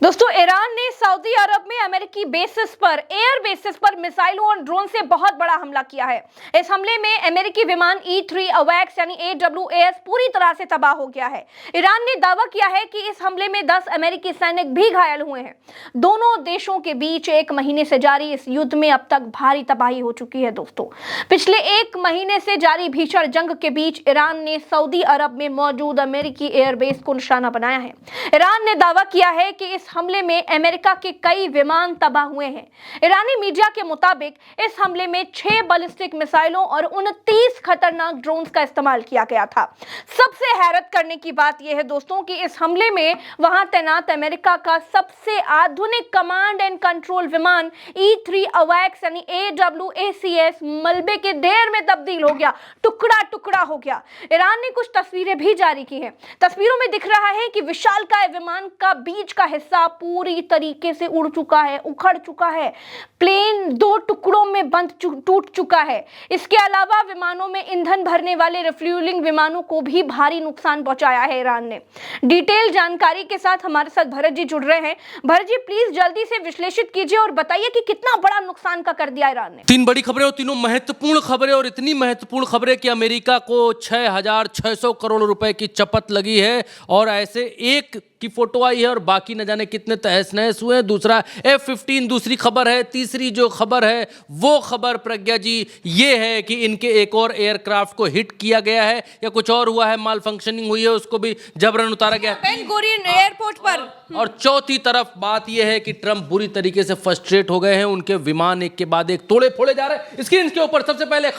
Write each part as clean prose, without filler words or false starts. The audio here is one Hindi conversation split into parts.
दोस्तों, ईरान ने सऊदी अरब में अमेरिकी बेसिस पर एयर बेसिस पर मिसाइलों और ड्रोन से बहुत बड़ा हमला किया है। इस हमले में अमेरिकी विमान E-3 अवैक्स यानी AWACS पूरी तरह से तबाह हो गया है। ईरान ने दावा किया है कि इस हमले में 10 अमेरिकी सैनिक भी घायल हुए हैं। दोनों देशों के बीच 1 महीने से जारी इस युद्ध में अब तक भारी तबाही हो चुकी है। दोस्तों, पिछले 1 महीने से जारी भीषण जंग के बीच ईरान ने सऊदी अरब में मौजूद अमेरिकी एयरबेस को निशाना बनाया है। ईरान ने दावा किया है कि इस हमले में अमेरिका के कई विमान तबाह हुए हैं। ईरानी मीडिया के मुताबिक इस हमले में 6 बैलिस्टिक मिसाइलों और 29 खतरनाक ड्रोन्स का इस्तेमाल किया गया था। सबसे हैरत करने की बात यह है दोस्तों कि इस हमले में वहां तैनात अमेरिका का सबसे आधुनिक कमांड एंड कंट्रोल विमान E-3 अवैक्स यानी AWACS मलबे के ढेर में तब्दील हो गया, टुकड़ा टुकड़ा हो गया। ईरान ने कुछ तस्वीरें भी जारी की हैं। तस्वीरों में दिख रहा है कि विशालकाय विमान का बीच का हिस्सा पूरी तरीके से उड़ चुका है, उखड़ चुका है। प्लेन 2 टुकड़ों में टूट चुका है। इसके अलावा विमानों में ईंधन भरने वाले रिफ्यूलिंग विमानों को भी भारी नुकसान पहुंचाया है ईरान ने। डिटेल जानकारी के साथ हमारे साथ भरत जी जुड़ रहे हैं। भरत जी, प्लीज जल्दी से विश्लेषित कीजिए और बताइए कि कितना बड़ा नुकसान का कर दिया ईरान ने। 3 बड़ी खबरें और तीनों महत्वपूर्ण खबरें, और इतनी महत्वपूर्ण खबरें कि अमेरिका को 6,600 करोड़ रुपए की चपत लगी है। और ऐसे एक की फोटो आई है और बाकी न जाने कितने तहस नहस हुए हैं। दूसरा F-15 दूसरी खबर है। तीसरी जो खबर है वो खबर प्रज्ञा जी ये है कि इनके एक और एयरक्राफ्ट को हिट किया गया है या कुछ और हुआ है, माल फंक्शनिंग हुई है, उसको भी जबरन उतारा गया बेन गुरियन एयरपोर्ट पर। और चौथी तरफ बात यह है कि ट्रंप बुरी तरीके से फ्रस्ट्रेट हो गए हैं। उनके विमान एक के बाद एक तोड़े फोड़े जा रहे हैं। स्क्रीन के ऊपर सबसे पहली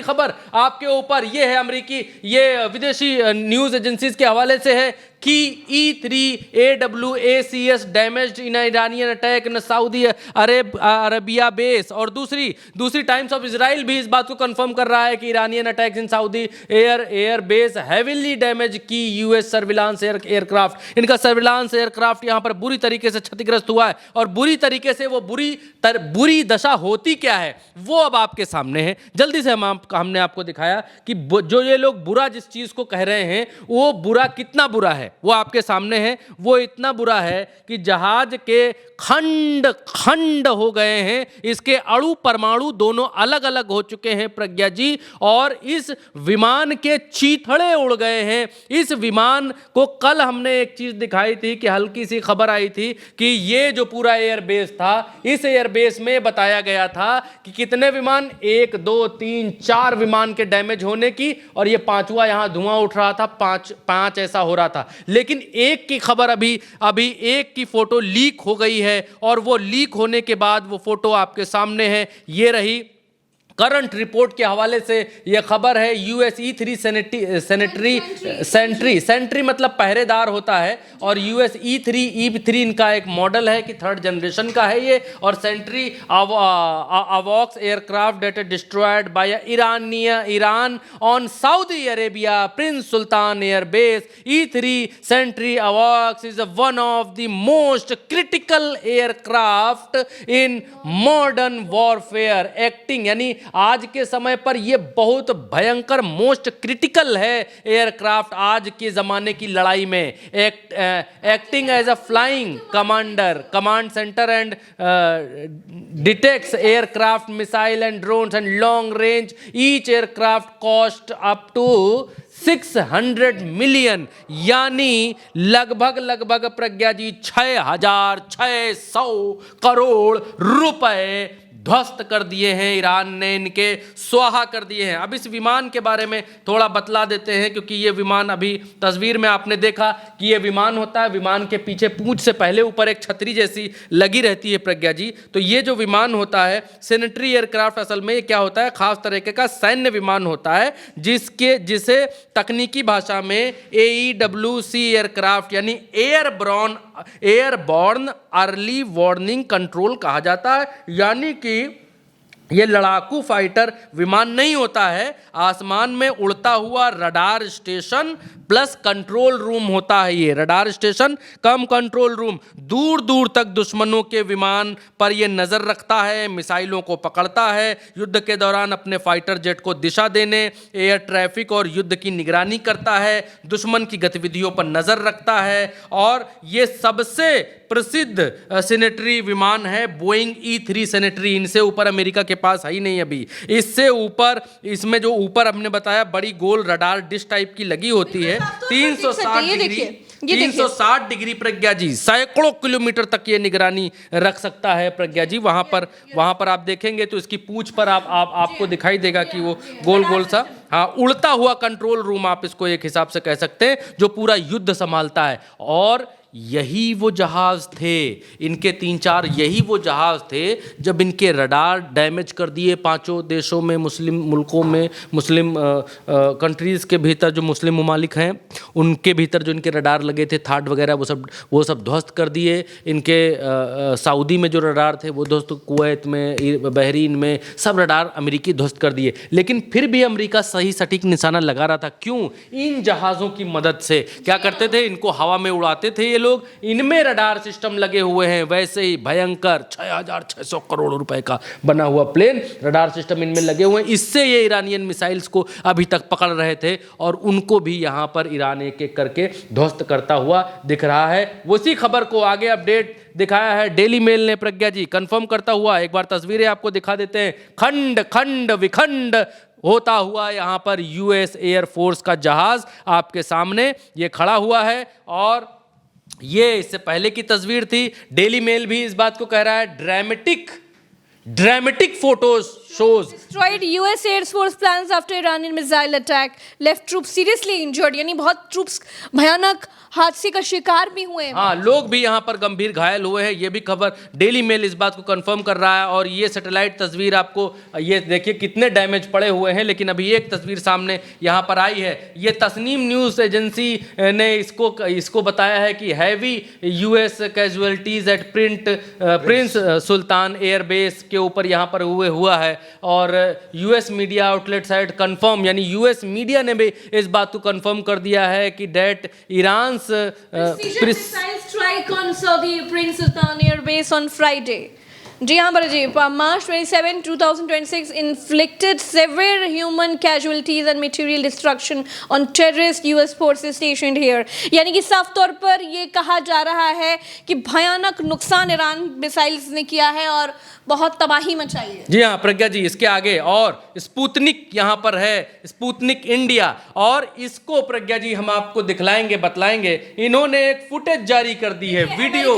खबर आपके ऊपर ये है, अमेरिकी ये विदेशी न्यूज एजेंसीज के हवाले से है कि E-3 AWACS damaged in Iranian attack in Saudi Arabia base. और दूसरी टाइम्स ऑफ इजराइल भी इस बात को कंफर्म कर रहा है कि Iranian attacks in Saudi air base heavily damage की US सर्विलांस एयरक्राफ्ट। इनका सर्विलांस एयरक्राफ्ट यहां पर बुरी तरीके से क्षतिग्रस्त हुआ है। और बुरी तरीके से वो बुरी दशा होती क्या है वो अब आपके सामने है। जल्दी से हमने आपको दिखाया कि जो ये लोग बुरा जिस चीज को कह रहे हैं वो बुरा कितना बुरा है वो आपके सामने है। वो इतना बुरा है कि जहाज के खंड हो गए हैं। इसके अणु परमाणु दोनों अलग अलग हो चुके हैं प्रज्ञा जी। और इस विमान के चीथड़े उड़ गए हैं। इस विमान को कल हमने एक चीज दिखाई थी कि हल्की सी खबर आई थी कि ये जो पूरा एयरबेस था, इस एयरबेस में बताया गया था कि कितने विमान, 1 2 3 4 विमान के डैमेज होने की, और ये 5वां यहां धुआं उठ रहा था, 5 ऐसा हो रहा था। लेकिन एक की खबर अभी एक की फोटो लीक हो गई है। और वो लीक होने के बाद वो फोटो आपके सामने है, ये रही। करंट रिपोर्ट के हवाले से यह खबर है। US E-3 सेंट्री मतलब पहरेदार होता है, और US E-3 इनका एक मॉडल है कि 3rd जनरेशन का है ये। और सेंट्री अवॉक्स aircraft that destroyed by Iran on Saudi Arabia Prince Sultan air base. E-3 Sentry अवॉक्स is one of the most critical aircraft in modern warfare acting, यानी आज के समय पर यह बहुत भयंकर मोस्ट क्रिटिकल है एयरक्राफ्ट आज के जमाने की लड़ाई में। Acting as a flying command centre and detects aircraft missile and drones and long range. Each aircraft cost up to 600 million, यानी लगभग प्रज्ञा जी 6,600 करोड़ रुपए ध्वस्त कर दिए हैं ईरान ने, इनके स्वाहा कर दिए हैं। अब इस विमान के बारे में थोड़ा बतला देते हैं, क्योंकि ये विमान अभी तस्वीर में आपने देखा कि ये विमान होता है, विमान के पीछे पूंछ से पहले ऊपर एक छतरी जैसी लगी रहती है प्रज्ञा जी। तो ये जो विमान होता है सेनेटरी एयरक्राफ्ट, असल में ये क्या होता है, खास तरीके का सैन्य विमान होता है जिसे तकनीकी भाषा में AEWC एयरक्राफ्ट यानी एयरबॉर्न अर्ली वार्निंग कंट्रोल कहा जाता है। यानी कि ये लड़ाकू फाइटर विमान नहीं होता है, आसमान में उड़ता हुआ radar station plus control room होता है। ये रडार स्टेशन कम कंट्रोल रूम, दूर दूर तक दुश्मनों के विमान पर ये नज़र रखता है, मिसाइलों को पकड़ता है, युद्ध के दौरान अपने फाइटर जेट को दिशा देने, एयर ट्रैफिक और युद्ध की निगरानी करता है, दुश्मन की गतिविधियों पर नज़र रखता है। और ये सबसे प्रसिद्ध सेनेटरी विमान है बोइंग E-3 सेनेटरी, इनसे ऊपर अमेरिका के पास है ही नहीं अभी। इससे ऊपर, इसमें जो ऊपर हमने बताया बड़ी गोल रडार डिश टाइप की लगी होती है, 360 डिग्री प्रज्ञा जी, सैकड़ों किलोमीटर तक ये निगरानी रख सकता है प्रज्ञा जी। वहां पर आप देखेंगे तो इसकी पूंछ पर आपको दिखाई देगा कि वो गोल गोल सा, हाँ, उड़ता हुआ कंट्रोल रूम आप इसको एक हिसाब से कह सकते हैं, जो पूरा युद्ध संभालता है। और यही वो जहाज थे, इनके 3-4 यही वो जहाज थे जब इनके रडार डैमेज कर दिए पांचों देशों में, मुस्लिम मुल्कों में, मुस्लिम कंट्रीज़ के भीतर जो मुस्लिम ममालिक हैं उनके भीतर जो इनके रडार लगे थे, थाट वगैरह, वो सब ध्वस्त कर दिए। इनके सऊदी में जो रडार थे वो ध्वस्त, कुवैत में, बहरीन में, सब रडार अमेरिकी ध्वस्त कर दिए। लेकिन फिर भी अमेरिका सही सटीक निशाना लगा रहा था। क्यों? इन जहाज़ों की मदद से। क्या करते थे? इनको हवा में उड़ाते थे लोग, इनमें रडार सिस्टम लगे हुए हैं। वैसे ही भयंकर 6,600 करोड़ रुपए का बना हुआ प्लेन, रडार सिस्टम इनमें लगे हुए हैं। इससे ये ईरानियन मिसाइल्स को अभी तक पकड़ रहे थे और उनको भी यहां पर ईरान एक एक करके ध्वस्त करता हुआ दिख रहा है। उसी खबर को आगे अपडेट दिखाया है डेली मेल ने प्रज्ञा जी, कंफर्म करता हुआ। एक बार तस्वीरें आपको दिखा देते हैं। खंड खंड विखंड होता हुआ यहां पर यूएस एयरफोर्स का जहाज आपके सामने ये खड़ा हुआ है। और ये इससे पहले की तस्वीर थी। डेली मेल भी इस बात को कह रहा है, dramatic photos shows destroyed US Air Force plans after Iranian missile attack, left troops seriously injured, यानी बहुत ट्रूप्स भयानक हादसे का शिकार भी हुए हैं। हाँ, लोग भी यहाँ पर गंभीर घायल हुए हैं। ये भी खबर डेली मेल इस बात को कंफर्म कर रहा है। और ये सैटेलाइट तस्वीर आपको, ये देखिए कितने डैमेज पड़े हुए हैं। लेकिन अभी एक तस्वीर सामने यहाँ पर आई है। ये तस्नीम न्यूज़ एजेंसी ने इसको बताया है कि heavy US casualties at Prince Sultan airbase के ऊपर यहाँ पर हुआ है। और US media outlet site confirm, यानी US मीडिया ने भी इस बात को कंफर्म कर दिया है कि that Iran strike on Saudi Prince Sultan Air Base on Friday. जी हाँ जी, March 27, 2026 inflicted severe human casualties and material destruction on terrorist US forces stationed here. यानी कि साफ तौर पर ये कहा जा रहा है कि भयानक नुकसान ईरान मिसाइल्स ने किया है और बहुत तबाही मचाई है। जी हाँ प्रज्ञा जी, इसके आगे और स्पुतनिक यहाँ पर है, स्पुतनिक इंडिया, और इसको प्रज्ञा जी हम आपको दिखलाएंगे, बतलाएंगे। इन्होंने एक फुटेज जारी कर दी है, वीडियो,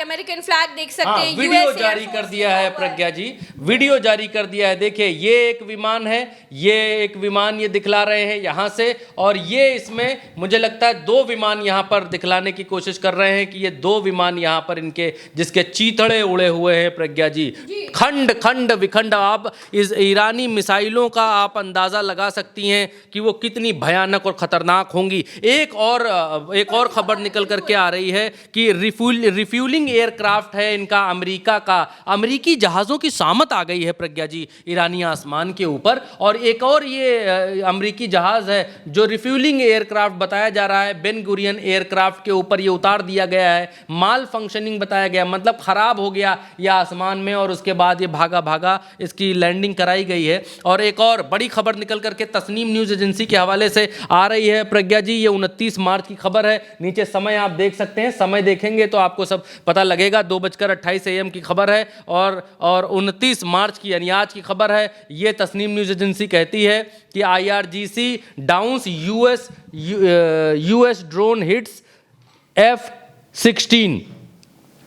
अमेरिकन फ्लैग देख सकते हैं, वीडियो जारी कर दिया है प्रज्ञा जी, वीडियो जारी कर दिया है। देखिए ये एक विमान है, ये एक विमान ये दिखला रहे हैं यहाँ से, और ये इसमें मुझे लगता है 2 विमान यहाँ पर दिखलाने की कोशिश कर रहे हैं कि ये 2 विमान यहाँ पर इनके जिसके चीथड़े उड़े हुए हैं प्रज्ञा जी। खंड खंड विखंड। आप इस ईरानी मिसाइलों का आप अंदाजा लगा सकती हैं कि वो कितनी भयानक और खतरनाक होंगी। एक और खबर निकल करके आ रही है कि रिफ्यूलिंग एयरक्राफ्ट है इनका, अमेरिका का, अमेरिकी जहाज़ों की शामत आ गई है प्रज्ञा जी ईरानी आसमान के ऊपर। और एक और ये अमेरिकी जहाज़ है जो रिफ्यूलिंग एयरक्राफ्ट बताया जा रहा है, बेन गुरियन एयरक्राफ्ट के ऊपर ये उतार दिया गया है। माल फंक्शनिंग बताया गया, मतलब ख़राब हो गया यह आसमान में, और उसके बाद ये भागा इसकी लैंडिंग कराई गई है। और एक और बड़ी खबर निकल करके तस्नीम न्यूज़ एजेंसी के हवाले से आ रही है प्रज्ञा जी। ये 29 मार्च की खबर है। नीचे समय आप देख सकते हैं, समय देखेंगे तो आपको सब पता लगेगा। 2:28 AM की खबर है और 29 मार्च की यानी आज की खबर है। ये तस्नीम न्यूज़ एजेंसी कहती है कि IRGC downs US drone hits F-16,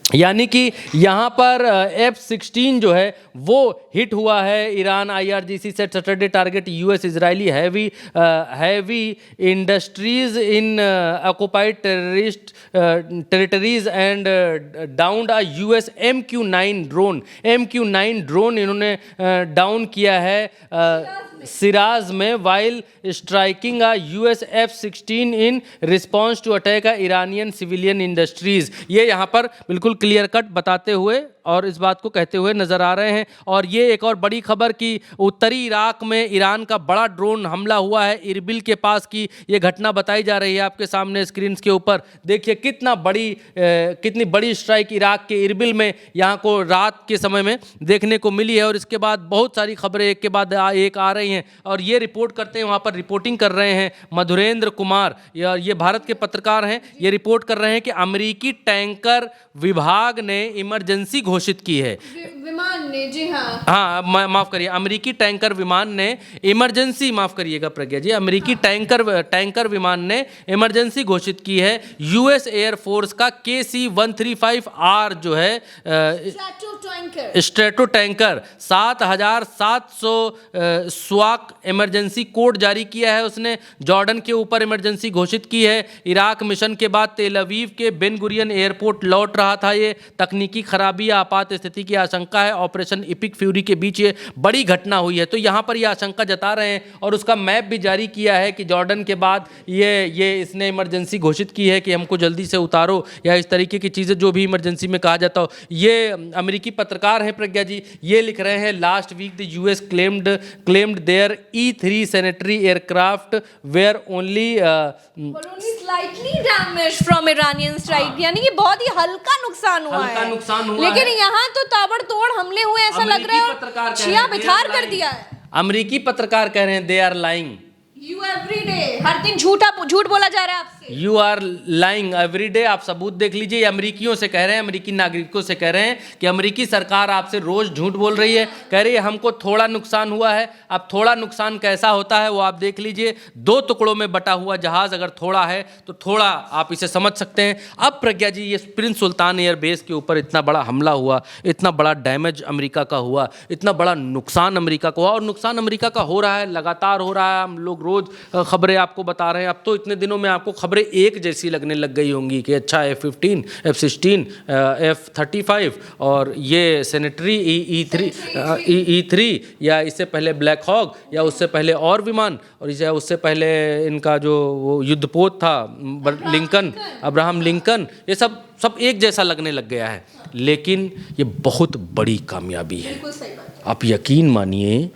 यानी कि यहाँ पर F-16 जो है वो हिट हुआ है। Iran IRGC said Saturday target US Israeli heavy industries in occupied territories and down a US MQ-9 drone. MQ-9 drone इन्होंने डाउन किया है सिराज में, while striking a US F-16 in response to attack a Iranian civilian industries. ये यहाँ पर बिल्कुल क्लियर कट बताते हुए और इस बात को कहते हुए नजर आ रहे हैं। और ये एक और बड़ी खबर कि उत्तरी इराक में ईरान का बड़ा ड्रोन हमला हुआ है इरबिल के पास की ये घटना बताई जा रही है आपके सामने स्क्रीन के ऊपर। देखिए कितनी बड़ी स्ट्राइक इराक के इरबिल में यहाँ को रात के समय में देखने को मिली है। और इसके बाद बहुत सारी खबरें एक के बाद एक आ रही हैं और ये रिपोर्ट करते हैं, वहाँ पर रिपोर्टिंग कर रहे हैं मधुरेंद्र कुमार, ये भारत के पत्रकार हैं। ये रिपोर्ट कर रहे हैं कि अमेरिकी टैंकर विभाग ने इमरजेंसी घोषित की है। विमान ने, जी हाँ, माफ करिए, अमेरिकी टैंकर विमान ने इमरजेंसी, माफ करिएगा प्रज्ञा जी, अमेरिकी टैंकर विमान ने इमरजेंसी घोषित की है। यूएस एयरफोर्स का KC-135R जो है स्ट्रेटो टैंकर 7700 स्वाक इमरजेंसी कोड जारी किया है उसने। जॉर्डन के ऊपर इमरजेंसी घोषित की है। इराक मिशन के बाद तेल अवीव के बेन गुरियन एयरपोर्ट लौट रहा था ये तकनीकी खराबी या आपात स्थिति की आशंका है। ऑपरेशन इपिक फ्यूरी के बीच ये बड़ी घटना हुई है, तो यहाँ पर ये आशंका जता रहे हैं और उसका मैप भी जारी किया है कि जॉर्डन के बाद ये इसने इमरजेंसी घोषित की है कि हमको जल्दी से उतारो या इस तरीके की चीज़ें जो भी इमरजेंसी में कहा जाता हो। ये अमेरिकी पत्रकार हैं प्रज्ञा जी, ये लिख रहे हैं last week the US claimed their E-3 Sentry aircraft were only slightly damage from Iranian strike, यानी कि बहुत ही हल्का नुकसान हुआ है। लेकिन यहाँ तो ताबड़तोड़ हमले हुए, ऐसा लग रहा है छिया बिथार कर दिया है। अमेरिकी पत्रकार कह रहे हैं they are lying, You every day, हर दिन झूठ बोला जा रहा है आपसे। You are lying every day. आप सबूत देख लीजिए, अमेरिकियों से कह रहे हैं, अमेरिकी नागरिकों से कह रहे हैं कि अमेरिकी सरकार आपसे रोज झूठ बोल रही है। कह रही है हमको थोड़ा नुकसान हुआ है। अब थोड़ा नुकसान कैसा होता है वो आप देख लीजिए। 2 टुकड़ों में बटा हुआ जहाज अगर थोड़ा है तो थोड़ा आप इसे समझ सकते हैं। अब प्रज्ञा जी, ये प्रिंस सुल्तान एयरबेस के ऊपर इतना बड़ा हमला हुआ, इतना बड़ा डैमेज अमेरिका का हुआ, इतना बड़ा नुकसान अमेरिका को हुआ, और नुकसान अमेरिका का हो रहा है, लगातार हो रहा है। हम लोग रोज खबरें आपको बता रहे हैं। अब तो इतने दिनों में आपको खबरें एक जैसी लगने लग गई होंगी कि अच्छा F-15, F-16, F-35 और ये सैनिटरी E-3 या इससे पहले ब्लैक हॉक या उससे पहले और विमान, और उससे पहले इनका जो वो युद्धपोत था अब्राहम लिंकन, ये सब एक जैसा लगने लग गया है। लेकिन ये बहुत बड़ी कामयाबी है, आप यकीन मानिए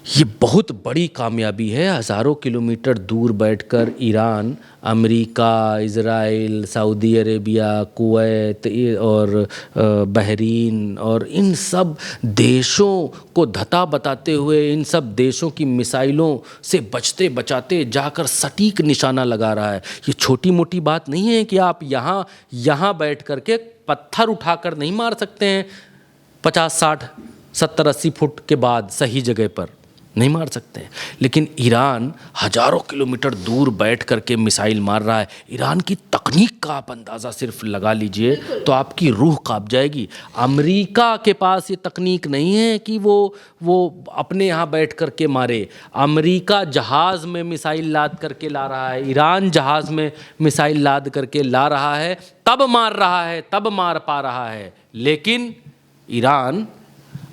ये बहुत बड़ी कामयाबी है। हज़ारों किलोमीटर दूर बैठकर Iran, America, Israel, Saudi Arabia, Kuwait और बहरीन और इन सब देशों को धता बताते हुए, इन सब देशों की मिसाइलों से बचते बचाते जाकर सटीक निशाना लगा रहा है। ये छोटी मोटी बात नहीं है कि आप यहाँ बैठ कर के पत्थर उठाकर नहीं मार सकते हैं 50, 60, 70, 80 फुट के बाद सही जगह पर नहीं मार सकते हैं। लेकिन ईरान हजारों किलोमीटर दूर बैठ करके मिसाइल मार रहा है। ईरान की तकनीक का आप अंदाज़ा सिर्फ लगा लीजिए तो आपकी रूह कांप जाएगी। अमेरिका के पास ये तकनीक नहीं है कि वो अपने यहाँ बैठ करके मारे। अमेरिका जहाज़ में मिसाइल लाद करके ला रहा है, ईरान जहाज़ में मिसाइल लाद करके ला रहा है, तब मार रहा है, तब मार पा रहा है। लेकिन ईरान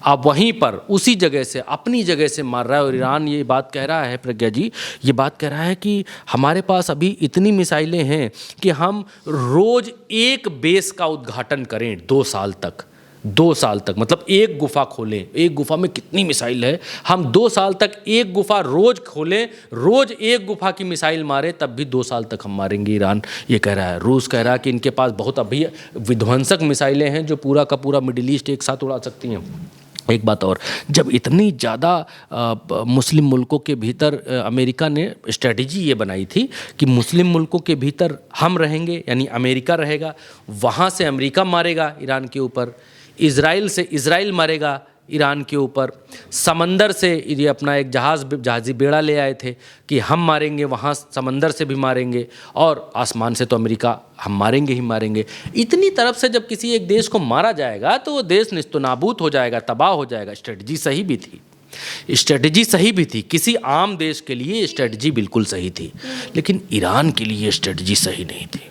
अब वहीं पर उसी जगह से, अपनी जगह से मार रहा है। और ईरान ये बात कह रहा है प्रज्ञा जी, ये बात कह रहा है कि हमारे पास अभी इतनी मिसाइलें हैं कि हम रोज़ एक बेस का उद्घाटन करें 2 साल तक, 2 साल तक, मतलब एक गुफा खोलें। एक गुफा में कितनी मिसाइल है, हम 2 साल तक एक गुफा रोज़ खोलें, रोज़ एक गुफा की मिसाइल मारे, तब भी 2 साल तक हम मारेंगे। ईरान ये कह रहा है। रूस कह रहा है कि इनके पास बहुत अभी विध्वंसक मिसाइलें हैं जो पूरा का पूरा मिडिल ईस्ट एक साथ उड़ा सकती हैं। एक बात और, जब इतनी ज़्यादा मुस्लिम मुल्कों के भीतर अमेरिका ने स्ट्रेटजी ये बनाई थी कि मुस्लिम मुल्कों के भीतर हम रहेंगे, यानी अमेरिका रहेगा, वहाँ से अमेरिका मारेगा ईरान के ऊपर, इज़राइल से इज़राइल मारेगा ईरान के ऊपर, समंदर से ये अपना एक जहाज़ी बेड़ा ले आए थे कि हम मारेंगे, वहाँ समंदर से भी मारेंगे, और आसमान से तो अमेरिका हम मारेंगे ही मारेंगे। इतनी तरफ से जब किसी एक देश को मारा जाएगा तो वो देश निस्तनाबूत हो जाएगा, तबाह हो जाएगा। स्ट्रेटजी सही भी थी, स्ट्रेटजी सही भी थी, किसी आम देश के लिए स्ट्रेटजी बिल्कुल सही थी, लेकिन ईरान के लिए स्ट्रेटजी सही नहीं थी।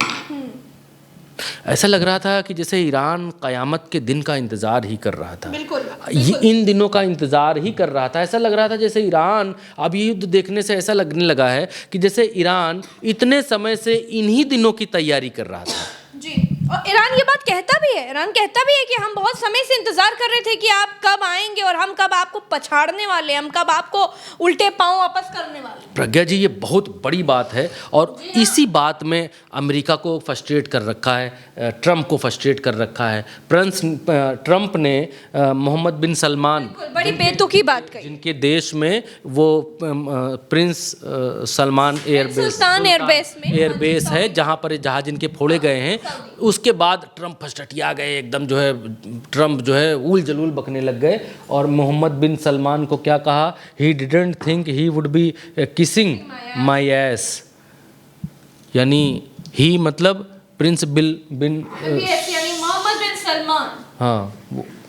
ऐसा लग रहा था कि जैसे ईरान क़यामत के दिन का इंतज़ार ही कर रहा था, ये इन दिनों का इंतज़ार ही कर रहा था। ऐसा लग रहा था जैसे ईरान, अब ये युद्ध देखने से ऐसा लगने लगा है कि जैसे ईरान इतने समय से इन्हीं दिनों की तैयारी कर रहा था। जी, और ईरान ये बात कहता भी है, ईरान कहता भी है कि हम बहुत समय से इंतजार कर रहे थे कि आप कब आएंगे और हम कब आपको पछाड़ने वाले हैं, हम कब आपको उल्टे पांव वापस करने वाले हैं। प्रज्ञा जी, ये बहुत बड़ी बात है और इसी बात में अमेरिका को फ्रस्ट्रेट कर रखा है, ट्रंप को फ्रस्ट्रेट कर रखा है। ट्रंप ने मोहम्मद बिन सलमान, बड़ी बेतुकी बात कही, जिनके देश में वो प्रिंस सलमान एयरबेस है, जहाँ पर जहाज इनके फोड़े गए हैं, उसके बाद ट्रंप फस्टटिया गए एकदम, जो है ट्रंप जो है उल जलूल बकने लग गए और मोहम्मद बिन सलमान को क्या कहा, he didn't think he would be kissing my S, यानी ही मतलब प्रिंस बिन मोहम्मद बिन सलमान। हाँ,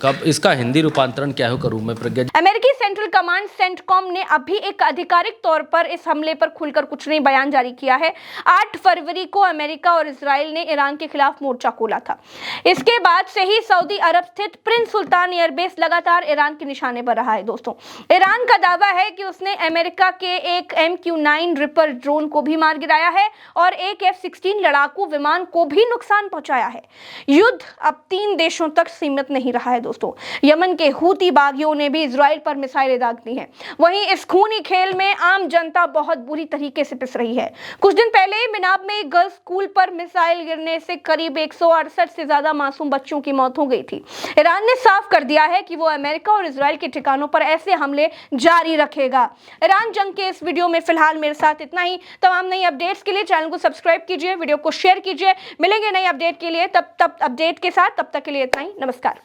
कब इसका हिंदी रूपांतरण क्या हो करूं मैं प्रज्ञा? अमेरिकी सेंट्रल कमांड सेंटकॉम ने अभी एक आधिकारिक तौर पर इस हमले पर खुलकर कुछ नहीं बयान जारी किया है। 8 फरवरी को अमेरिका और इजराइल ने ईरान के खिलाफ मोर्चा खोला था। इसके बाद से ही सऊदी अरब स्थित प्रिंस सुल्तान एयरबेस लगातार ईरान के निशाने पर रहा है। दोस्तों, ईरान का दावा है कि उसने अमेरिका के एक MQ-9 रिपर ड्रोन को भी मार गिराया है और एक F-16 लड़ाकू विमान को भी नुकसान पहुंचाया है। युद्ध अब 3 देशों तक सीमित नहीं रहा है। दोस्तों, यमन के हूती बागियों ने भी इजराइल पर मिसाइलें दाग दी हैं। वहीं इस खूनी खेल में आम जनता बहुत बुरी तरीके से पिस रही है। कुछ दिन पहले मिनाब में एक गर्ल्स स्कूल पर मिसाइल गिरने से करीब 168 से ज्यादा मासूम बच्चों की मौत हो गई थी। ईरान ने साफ कर दिया है कि वो अमेरिका और इजराइल के ठिकानों पर ऐसे हमले जारी रखेगा। ईरान जंग के इस वीडियो में फिलहाल मेरे साथ इतना ही। तमाम नई अपडेट्स के लिए चैनल को सब्सक्राइब कीजिए, वीडियो को शेयर कीजिए। मिलेंगे नई अपडेट के लिए, तब अपडेट के साथ, तब तक के लिए इतना ही। नमस्कार।